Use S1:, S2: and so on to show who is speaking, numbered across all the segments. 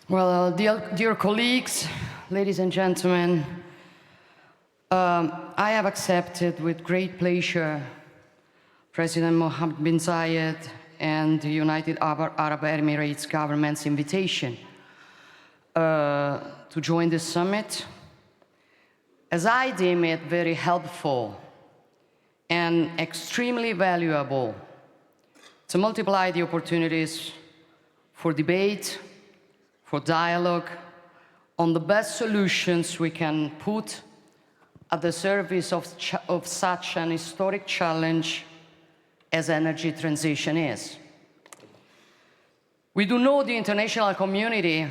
S1: Well, dear colleagues, ladies and gentlemen, I have accepted with great pleasure President Mohammed bin Zayed and the United Arab Emirates government's invitation to join this summit, as I deem it very helpful and extremely valuable to multiply the opportunities for debate, for dialogue on the best solutions we can put at the service of such an historic challenge as energy transition is. We do know the international community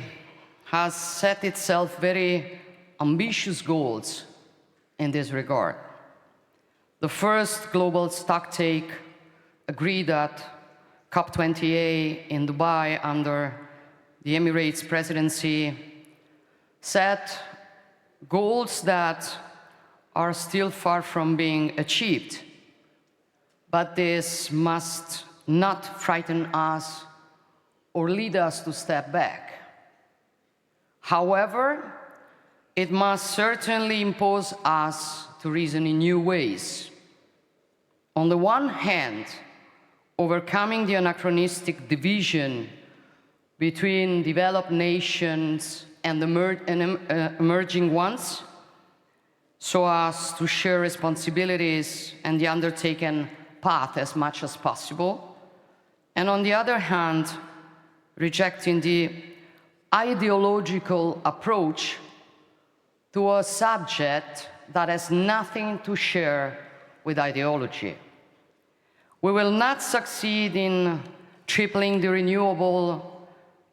S1: has set itself very ambitious goals in this regard. The first global stocktake agreed at COP28 in Dubai under the Emirates presidency set goals that are still far from being achieved. But this must not frighten us or lead us to step back. However, it must certainly impose us to reason in new ways. On the one hand, overcoming the anachronistic division between developed nations and emerging ones, so as to share responsibilities and the undertaken path as much as possible. And on the other hand, rejecting the ideological approach to a subject that has nothing to share with ideology. We will not succeed in tripling the renewable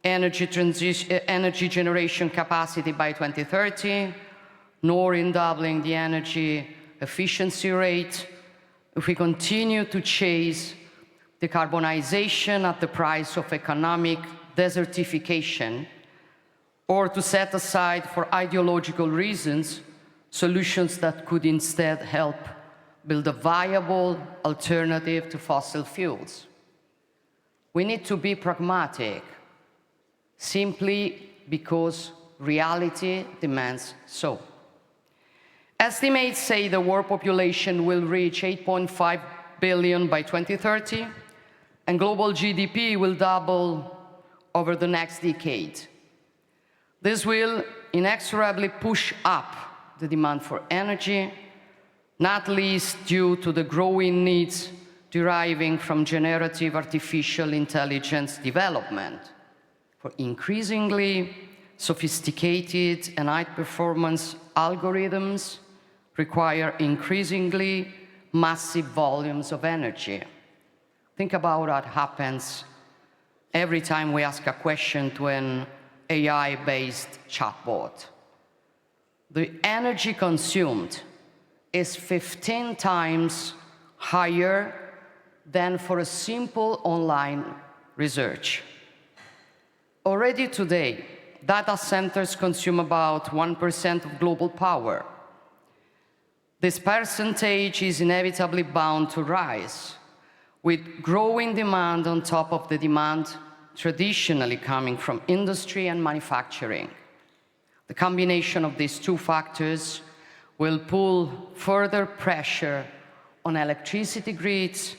S1: energy generation capacity by 2030, nor in doubling the energy efficiency rate if we continue to chase decarbonization at the price of economic desertification, or to set aside for ideological reasons solutions that could instead help build a viable alternative to fossil fuels. We need to be pragmatic, simply because reality demands so. Estimates say the world population will reach 8.5 billion by 2030, and global GDP will double over the next decade. This will inexorably push up the demand for energy, not least due to the growing needs deriving from generative artificial intelligence development for increasingly sophisticated and high-performance algorithms require increasingly massive volumes of energy. Think about what happens every time we ask a question to an AI-based chatbot. The energy consumed is 15 times higher than for a simple online research. Already today, data centers consume about 1% of global power. This percentage is inevitably bound to rise, with growing demand on top of the demand traditionally coming from industry and manufacturing. The combination of these two factors will pull further pressure on electricity grids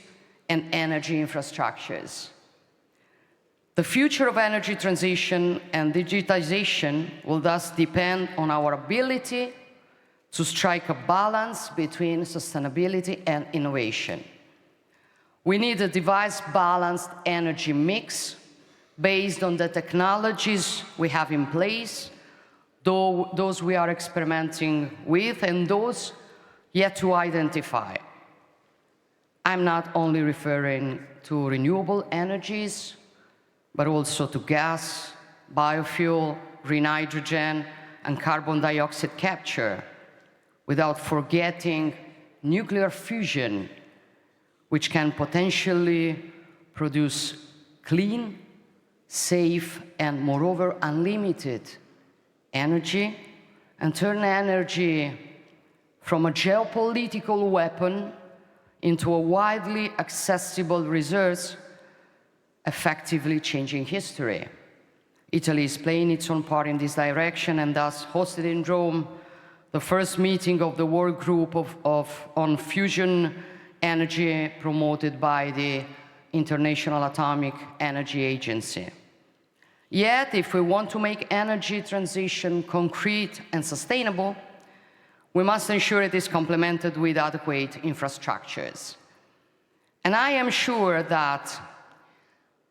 S1: and energy infrastructures. The future of energy transition and digitization will thus depend on our ability to strike a balance between sustainability and innovation. We need a device-balanced energy mix based on the technologies we have in place, those we are experimenting with, and those yet to identify. I'm not only referring to renewable energies, but also to gas, biofuel, green hydrogen, and carbon dioxide capture, without forgetting nuclear fusion, which can potentially produce clean, safe, and moreover unlimited energy, and turn energy from a geopolitical weapon into a widely accessible resource, effectively changing history. Italy is playing its own part in this direction and thus hosted in Rome the first meeting of the work group on fusion energy promoted by the International Atomic Energy Agency. Yet, if we want to make energy transition concrete and sustainable, we must ensure it is complemented with adequate infrastructures. And I am sure that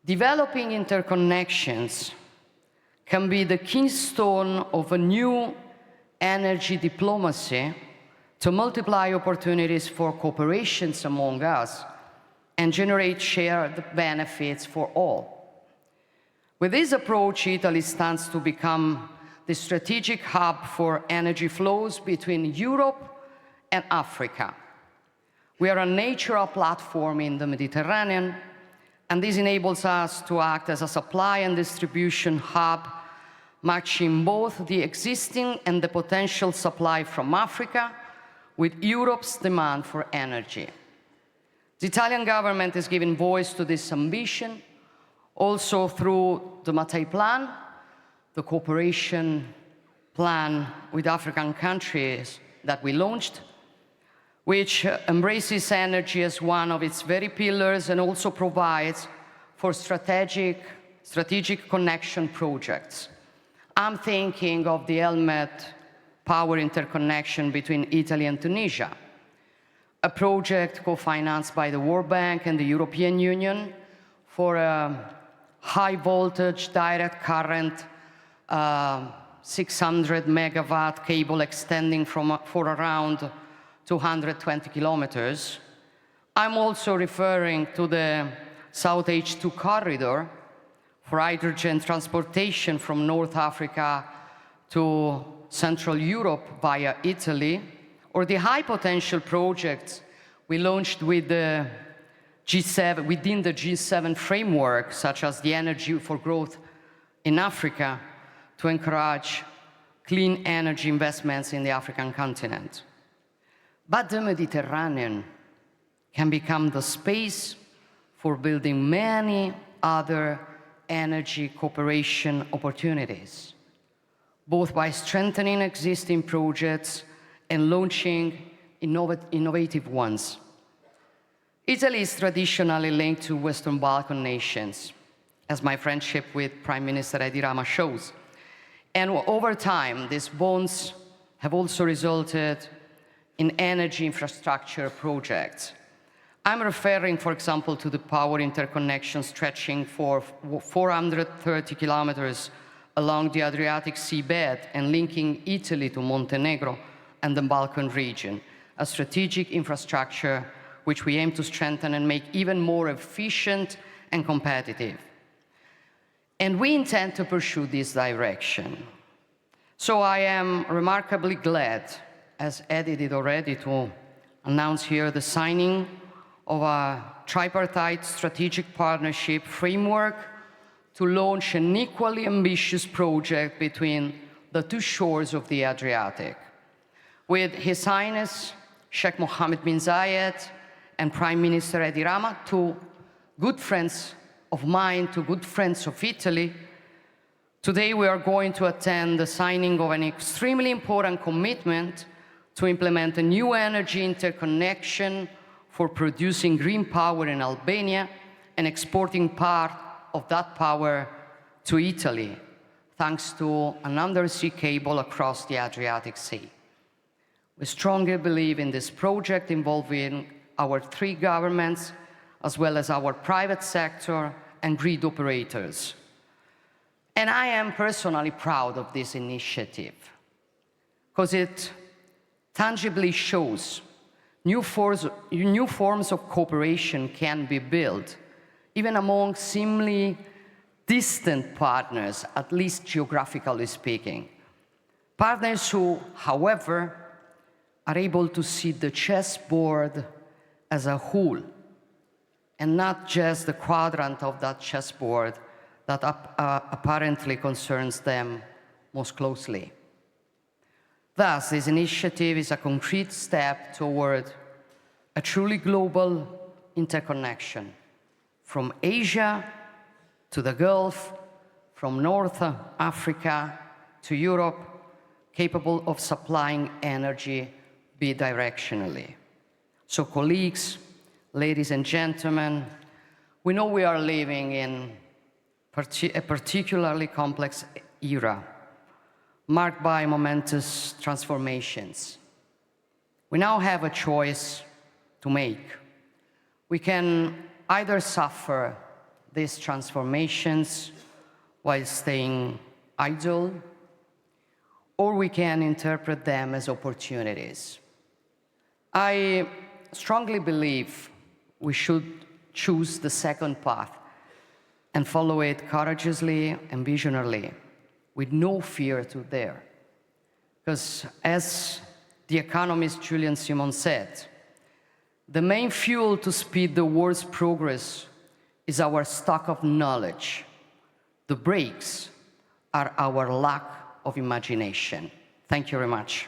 S1: developing interconnections can be the keystone of a new energy diplomacy to multiply opportunities for cooperations among us and generate shared benefits for all. With this approach, Italy stands to become the strategic hub for energy flows between Europe and Africa. We are a natural platform in the Mediterranean, and this enables us to act as a supply and distribution hub, matching both the existing and the potential supply from Africa with Europe's demand for energy. The Italian government is giving voice to this ambition also through the Mattei Plan, the cooperation plan with African countries that we launched, which embraces energy as one of its very pillars and also provides for strategic connection projects. I'm thinking of the Elmet power interconnection between Italy and Tunisia, a project co-financed by the World Bank and the European Union for a high-voltage direct current 600 megawatt cable extending for around 220 kilometers. I'm also referring to the South H2 corridor for hydrogen transportation from North Africa to Central Europe via Italy, or the high potential projects we launched with the G7, within the G7 framework, such as the Energy for Growth in Africa, to encourage clean energy investments in the African continent. But the Mediterranean can become the space for building many other energy cooperation opportunities, both by strengthening existing projects and launching innovative ones. Italy is traditionally linked to Western Balkan nations, as my friendship with Prime Minister Edi Rama shows. And over time, these bonds have also resulted in energy infrastructure projects. I'm referring, for example, to the power interconnection stretching for 430 kilometers along the Adriatic seabed and linking Italy to Montenegro and the Balkan region, a strategic infrastructure which we aim to strengthen and make even more efficient and competitive. And we intend to pursue this direction. So I am remarkably glad, as Eddie did already, to announce here the signing of a tripartite strategic partnership framework to launch an equally ambitious project between the two shores of the Adriatic, with His Highness Sheikh Mohammed bin Zayed and Prime Minister Edi Rama, two good friends of mine, two good friends of Italy. Today we are going to attend the signing of an extremely important commitment to implement a new energy interconnection for producing green power in Albania and exporting part of that power to Italy, thanks to an undersea cable across the Adriatic Sea. We strongly believe in this project involving our three governments, as well as our private sector and grid operators. And I am personally proud of this initiative, because it tangibly shows new forms of cooperation can be built, even among seemingly distant partners, at least geographically speaking. Partners who, however, are able to see the chessboard as a whole, and not just the quadrant of that chessboard that apparently concerns them most closely. Thus, this initiative is a concrete step toward a truly global interconnection, from Asia to the Gulf, from North Africa to Europe, capable of supplying energy bidirectionally. So colleagues, ladies and gentlemen, we know we are living in a particularly complex era, marked by momentous transformations. We now have a choice to make. We can either suffer these transformations while staying idle, or we can interpret them as opportunities. I strongly believe we should choose the second path and follow it courageously and visionarily, with no fear to dare. Because as the economist Julian Simon said, the main fuel to speed the world's progress is our stock of knowledge. The brakes are our lack of imagination. Thank you very much.